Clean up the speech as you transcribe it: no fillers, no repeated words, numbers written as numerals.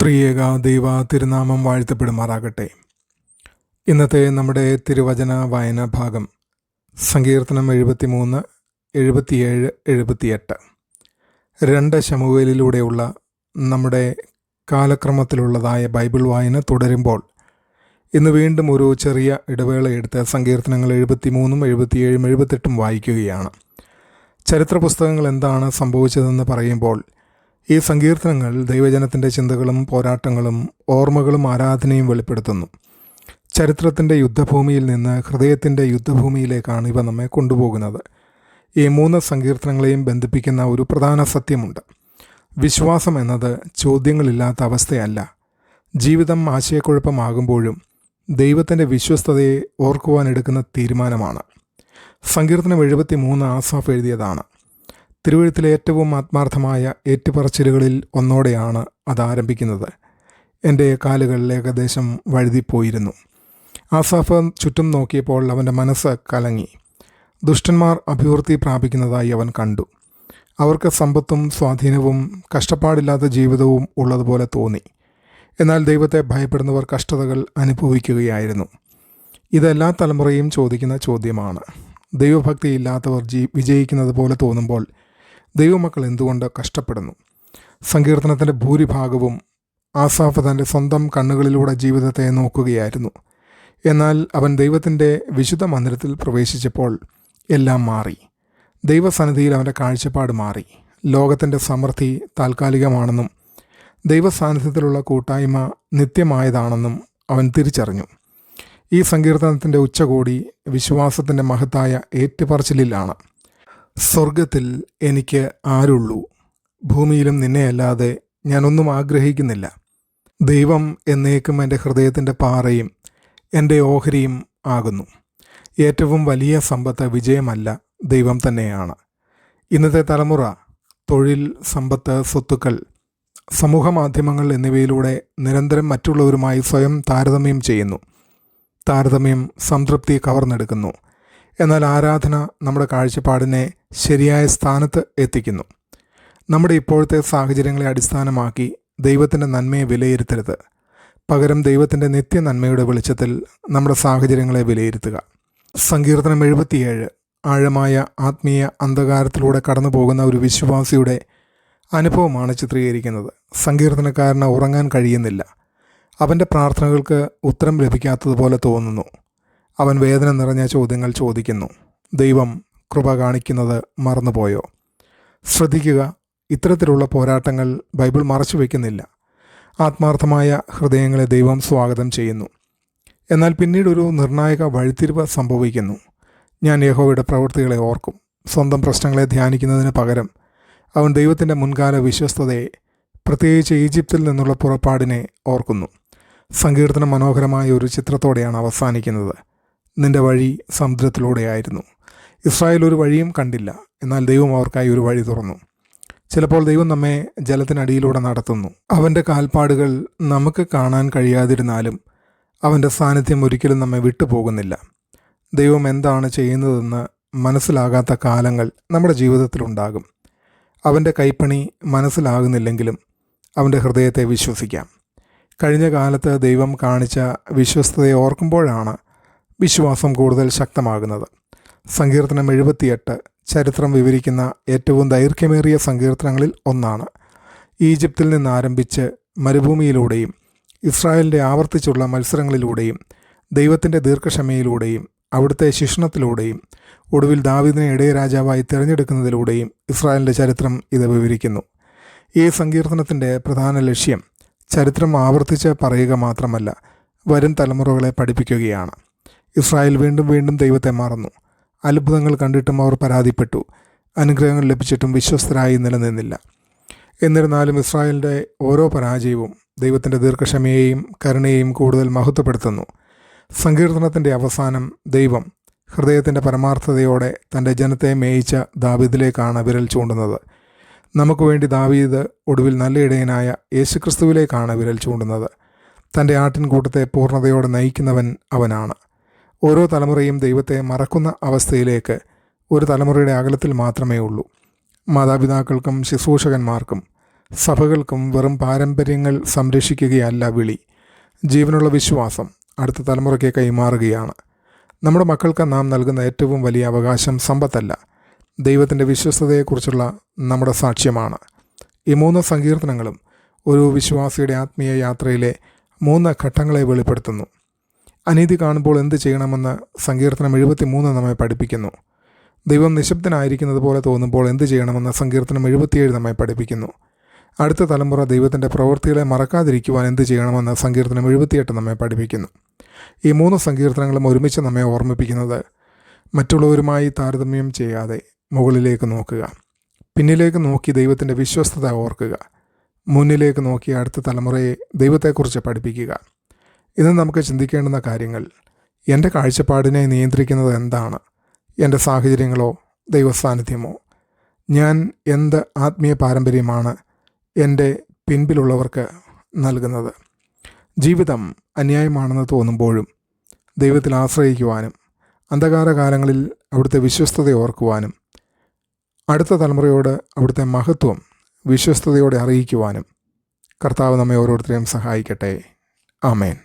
ത്രിയേക ദൈവ തിരുനാമം വാഴ്ത്തപ്പെടുമാറാകട്ടെ. ഇന്നത്തെ നമ്മുടെ തിരുവചന വായന ഭാഗം സങ്കീർത്തനം 73, 77, 78. 2 ശമൂവേലിലൂടെയുള്ള നമ്മുടെ കാലക്രമത്തിലുള്ളതായ ബൈബിൾ വായന തുടരുമ്പോൾ ഇന്ന് വീണ്ടും ഒരു ചെറിയ ഇടവേള എടുത്ത് സങ്കീർത്തനങ്ങൾ 73, 77, 78 വായിക്കുകയാണ്. ചരിത്ര പുസ്തകങ്ങൾ എന്താണ് സംഭവിച്ചതെന്ന് പറയുമ്പോൾ ഈ സങ്കീർത്തനങ്ങൾ ദൈവജനത്തിൻ്റെ ചിന്തകളും പോരാട്ടങ്ങളും ഓർമ്മകളും ആരാധനയും വെളിപ്പെടുത്തുന്നു. ചരിത്രത്തിൻ്റെ യുദ്ധഭൂമിയിൽ നിന്ന് ഹൃദയത്തിൻ്റെ യുദ്ധഭൂമിയിലേക്കാണ് ഇവ നമ്മെ കൊണ്ടുപോകുന്നത്. ഈ 3 സങ്കീർത്തനങ്ങളെയും ബന്ധിപ്പിക്കുന്ന ഒരു പ്രധാന സത്യമുണ്ട്. വിശ്വാസം എന്നത് ചോദ്യങ്ങളില്ലാത്ത അവസ്ഥയല്ല. ജീവിതം ആശയക്കുഴപ്പമാകുമ്പോഴും ദൈവത്തിൻ്റെ വിശ്വസ്തതയെ ഓർക്കുവാനെടുക്കുന്ന തീരുമാനമാണ്. സങ്കീർത്തനം 73 ആസാഫ് എഴുതിയതാണ്. തിരുവഴുത്തിലെ ഏറ്റവും ആത്മാർത്ഥമായ ഏറ്റുപറച്ചിലുകളിൽ ഒന്നോടെയാണ് അത് ആരംഭിക്കുന്നത്. എൻ്റെ കാലുകൾ ഏകദേശം വഴുതിപ്പോയിരുന്നു. ആസാഫ് ചുറ്റും നോക്കിയപ്പോൾ അവൻ്റെ മനസ്സ് കലങ്ങി. ദുഷ്ടന്മാർ അഭിവൃദ്ധി പ്രാപിക്കുന്നതായി അവൻ കണ്ടു. അവർക്ക് സമ്പത്തും സ്വാധീനവും കഷ്ടപ്പാടില്ലാത്ത ജീവിതവും ഉള്ളതുപോലെ തോന്നി. എന്നാൽ ദൈവത്തെ ഭയപ്പെടുന്നവർ കഷ്ടതകൾ അനുഭവിക്കുകയായിരുന്നു. ഇതെല്ലാ തലമുറയും ചോദിക്കുന്ന ചോദ്യമാണ്. ദൈവഭക്തിയില്ലാത്തവർ വിജയിക്കുന്നത് പോലെ തോന്നുമ്പോൾ ദൈവമക്കൾ എന്തുകൊണ്ട് കഷ്ടപ്പെടുന്നു? സങ്കീർത്തനത്തിൻ്റെ ഭൂരിഭാഗവും ആസാഫ് തൻ്റെ സ്വന്തം കണ്ണുകളിലൂടെ ജീവിതത്തെ നോക്കുകയായിരുന്നു. എന്നാൽ അവൻ ദൈവത്തിൻ്റെ വിശുദ്ധ മന്ദിരത്തിൽ പ്രവേശിച്ചപ്പോൾ എല്ലാം മാറി. ദൈവസന്നിധിയിൽ അവൻ്റെ കാഴ്ചപ്പാട് മാറി. ലോകത്തിൻ്റെ സമൃദ്ധി താൽക്കാലികമാണെന്നും ദൈവസാന്നിധ്യത്തിലുള്ള കൂട്ടായ്മ നിത്യമായതാണെന്നും അവൻ തിരിച്ചറിഞ്ഞു. ഈ സങ്കീർത്തനത്തിൻ്റെ ഉച്ചകോടി വിശ്വാസത്തിൻ്റെ മഹത്തായ ഏറ്റുപറച്ചിലിലാണ്. സ്വർഗത്തിൽ എനിക്ക് ആരുള്ളൂ? ഭൂമിയിലും നിന്നെയല്ലാതെ ഞാനൊന്നും ആഗ്രഹിക്കുന്നില്ല. ദൈവം എന്നേക്കും എൻ്റെ ഹൃദയത്തിൻ്റെ പാറയും എൻ്റെ ഓഹരിയും ആകുന്നു. ഏറ്റവും വലിയ സമ്പത്ത് വിജയമല്ല, ദൈവം തന്നെയാണ്. ഇന്നത്തെ തലമുറ തൊഴിൽ, സമ്പത്ത്, സ്വത്തുക്കൾ, സമൂഹമാധ്യമങ്ങൾ എന്നിവയിലൂടെ നിരന്തരം മറ്റുള്ളവരുമായി സ്വയം താരതമ്യം ചെയ്യുന്നു. താരതമ്യം സംതൃപ്തി കവർന്നെടുക്കുന്നു. എന്നാൽ ആരാധന നമ്മുടെ കാഴ്ചപ്പാടിനെ ശരിയായ സ്ഥാനത്ത് എത്തിക്കുന്നു. നമ്മുടെ ഇപ്പോഴത്തെ സാഹചര്യങ്ങളെ അടിസ്ഥാനമാക്കി ദൈവത്തിൻ്റെ നന്മയെ വിലയിരുത്തരുത്. പകരം ദൈവത്തിൻ്റെ നിത്യനന്മയുടെ വെളിച്ചത്തിൽ നമ്മുടെ സാഹചര്യങ്ങളെ വിലയിരുത്തുക. സങ്കീർത്തനം 77 ആഴമായ ആത്മീയ അന്ധകാരത്തിലൂടെ കടന്നു പോകുന്ന ഒരു വിശ്വാസിയുടെ അനുഭവമാണ് ചിത്രീകരിക്കുന്നത്. സങ്കീർത്തനക്കാരന് ഉറങ്ങാൻ കഴിയുന്നില്ല. അവൻ്റെ പ്രാർത്ഥനകൾക്ക് ഉത്തരം ലഭിക്കാത്തതുപോലെ തോന്നുന്നു. അവൻ വേദന നിറഞ്ഞ ചോദ്യങ്ങൾ ചോദിക്കുന്നു. ദൈവം കൃപ കാണിക്കുന്നത് മറന്നുപോയോ? ശ്രദ്ധിക്കുക, ഇത്തരത്തിലുള്ള പോരാട്ടങ്ങൾ ബൈബിൾ മറച്ചു വയ്ക്കുന്നില്ല. ആത്മാർത്ഥമായ ഹൃദയങ്ങളെ ദൈവം സ്വാഗതം ചെയ്യുന്നു. എന്നാൽ പിന്നീട് ഒരു നിർണായക വഴിത്തിരിവ് സംഭവിക്കുന്നു. ഞാൻ യഹോവയുടെ പ്രവൃത്തികളെ ഓർക്കും. സ്വന്തം പ്രശ്നങ്ങളെ ധ്യാനിക്കുന്നതിന് പകരം അവൻ ദൈവത്തിൻ്റെ മുൻകാല വിശ്വസ്തതയെ, പ്രത്യേകിച്ച് ഈജിപ്തിൽ നിന്നുള്ള പുറപ്പാടിനെ ഓർക്കുന്നു. സങ്കീർത്തനം മനോഹരമായ ഒരു ചിത്രത്തോടെയാണ് അവസാനിക്കുന്നത്. നിന്റെ വഴി സമുദ്രത്തിലൂടെയായിരുന്നു. ഇസ്രായേൽ ഒരു വഴിയും കണ്ടില്ല, എന്നാൽ ദൈവം അവർക്കായി ഒരു വഴി തുറന്നു. ചിലപ്പോൾ ദൈവം നമ്മെ ജലത്തിനടിയിലൂടെ നടത്തുന്നു. അവൻ്റെ കാൽപ്പാടുകൾ നമുക്ക് കാണാൻ കഴിയാതിരുന്നാലും അവൻ്റെ സാന്നിധ്യം ഒരിക്കലും നമ്മെ വിട്ടുപോകുന്നില്ല. ദൈവം എന്താണ് ചെയ്യുന്നതെന്ന് മനസ്സിലാകാത്ത കാലങ്ങൾ നമ്മുടെ ജീവിതത്തിലുണ്ടാകും. അവൻ്റെ കൈപ്പണി മനസ്സിലാകുന്നില്ലെങ്കിലും അവൻ്റെ ഹൃദയത്തെ വിശ്വസിക്കാം. കഴിഞ്ഞ കാലത്ത് ദൈവം കാണിച്ച വിശ്വസ്തതയെ ഓർക്കുമ്പോഴാണ് വിശ്വാസം കൂടുതൽ ശക്തമാകുന്നത്. സങ്കീർത്തനം 78 ചരിത്രം വിവരിക്കുന്ന ഏറ്റവും ദൈർഘ്യമേറിയ സങ്കീർത്തനങ്ങളിൽ ഒന്നാണ്. ഈജിപ്തിൽ നിന്ന് ആരംഭിച്ച് മരുഭൂമിയിലൂടെയും ഇസ്രായേലിൻ്റെ ആവർത്തിച്ചുള്ള മത്സരങ്ങളിലൂടെയും ദൈവത്തിൻ്റെ ദീർഘക്ഷമയിലൂടെയും അവിടുത്തെ ശിക്ഷണത്തിലൂടെയും ഒടുവിൽ ദാവീദിനെ ഇടയരാജാവായി തിരഞ്ഞെടുക്കുന്നതിലൂടെയും ഇസ്രായേലിൻ്റെ ചരിത്രം ഇത് വിവരിക്കുന്നു. ഈ സങ്കീർത്തനത്തിൻ്റെ പ്രധാന ലക്ഷ്യം ചരിത്രം ആവർത്തിച്ച് പറയുക മാത്രമല്ല, വരും തലമുറകളെ പഠിപ്പിക്കുകയാണ്. ഇസ്രായേൽ വീണ്ടും വീണ്ടും ദൈവത്തെ മറന്നു. അത്ഭുതങ്ങൾ കണ്ടിട്ടും അവർ പരാതിപ്പെട്ടു. അനുഗ്രഹങ്ങൾ ലഭിച്ചിട്ടും വിശ്വസ്തരായി നിലനിന്നില്ല. എന്നിരുന്നാലും ഇസ്രായേലിൻ്റെ ഓരോ പരാജയവും ദൈവത്തിൻ്റെ ദീർഘക്ഷമയെയും കരുണയെയും കൂടുതൽ മഹത്വപ്പെടുത്തുന്നു. സങ്കീർത്തനത്തിൻ്റെ അവസാനം ദൈവം ഹൃദയത്തിൻ്റെ പരമാർത്ഥതയോടെ തൻ്റെ ജനത്തെ മേയിച്ച ദാവീദിലേക്കാണ് വിരൽ ചൂണ്ടുന്നത്. നമുക്ക് വേണ്ടി ദാവീദ് ഒടുവിൽ നല്ല ഇടയനായ യേശുക്രിസ്തുവിലേക്കാണ് വിരൽ ചൂണ്ടുന്നത്. തൻ്റെ ആട്ടിൻകൂട്ടത്തെ പൂർണ്ണതയോടെ നയിക്കുന്നവൻ അവനാണ്. ഓരോ തലമുറയും ദൈവത്തെ മറക്കുന്ന അവസ്ഥയിലേക്ക് ഒരു തലമുറയുടെ അകലത്തിൽ മാത്രമേ ഉള്ളൂ. മാതാപിതാക്കൾക്കും ശുശ്രൂഷകന്മാർക്കും സഭകൾക്കും വെറും പാരമ്പര്യങ്ങൾ സംരക്ഷിക്കുകയല്ല വിളി. ജീവനുള്ള വിശ്വാസം അടുത്ത തലമുറയ്ക്ക് കൈമാറുകയാണ്. നമ്മുടെ മക്കൾക്ക് നാം നൽകുന്ന ഏറ്റവും വലിയ അവകാശം സമ്പത്തല്ല, ദൈവത്തിൻ്റെ വിശ്വസ്തതയെക്കുറിച്ചുള്ള നമ്മുടെ സാക്ഷ്യമാണ്. ഈ 3 സങ്കീർത്തനങ്ങളും ഒരു വിശ്വാസിയുടെ ആത്മീയ യാത്രയിലെ 3 ഘട്ടങ്ങളെ വെളിപ്പെടുത്തുന്നു. അനീതി കാണുമ്പോൾ എന്ത് ചെയ്യണമെന്ന് സങ്കീർത്തനം 73 നമ്മെ പഠിപ്പിക്കുന്നു. ദൈവം നിശബ്ദനായിരിക്കുന്നത് പോലെ തോന്നുമ്പോൾ എന്ത് ചെയ്യണമെന്ന് സങ്കീർത്തനം 77 നമ്മെ പഠിപ്പിക്കുന്നു. അടുത്ത തലമുറ ദൈവത്തിൻ്റെ പ്രവൃത്തികളെ മറക്കാതിരിക്കുവാൻ എന്ത് ചെയ്യണമെന്ന് സങ്കീർത്തനം 78 നമ്മെ പഠിപ്പിക്കുന്നു. ഈ 3 സങ്കീർത്തനങ്ങളും ഒരുമിച്ച് നമ്മെ ഓർമ്മിപ്പിക്കുന്നത് മറ്റുള്ളവരുമായി താരതമ്യം ചെയ്യാതെ മുകളിലേക്ക് നോക്കുക, പിന്നിലേക്ക് നോക്കി ദൈവത്തിൻ്റെ വിശ്വസ്തത ഓർക്കുക, മുന്നിലേക്ക് നോക്കി അടുത്ത തലമുറയെ ദൈവത്തെക്കുറിച്ച് പഠിപ്പിക്കുക. ഇന്ന് നമുക്ക് ചിന്തിക്കേണ്ടുന്ന കാര്യങ്ങൾ: എൻ്റെ കാഴ്ചപ്പാടിനെ നിയന്ത്രിക്കുന്നത് എന്താണ്? എൻ്റെ സാഹചര്യങ്ങളോ ദൈവസാന്നിധ്യമോ? ഞാൻ എന്ത് ആത്മീയ പാരമ്പര്യമാണ് എൻ്റെ പിൻപിലുള്ളവർക്ക് നൽകുന്നത്? ജീവിതം അന്യായമാണെന്ന് തോന്നുമ്പോഴും ദൈവത്തിൽ ആശ്രയിക്കുവാനും അന്ധകാര കാലങ്ങളിൽ അവിടുത്തെ വിശ്വസ്തത ഓർക്കുവാനും അടുത്ത തലമുറയോട് അവിടുത്തെ മഹത്വം വിശ്വസ്തയോടെ അറിയിക്കുവാനും കർത്താവ് നമ്മെ ഓരോരുത്തരെയും സഹായിക്കട്ടെ. ആമേൻ.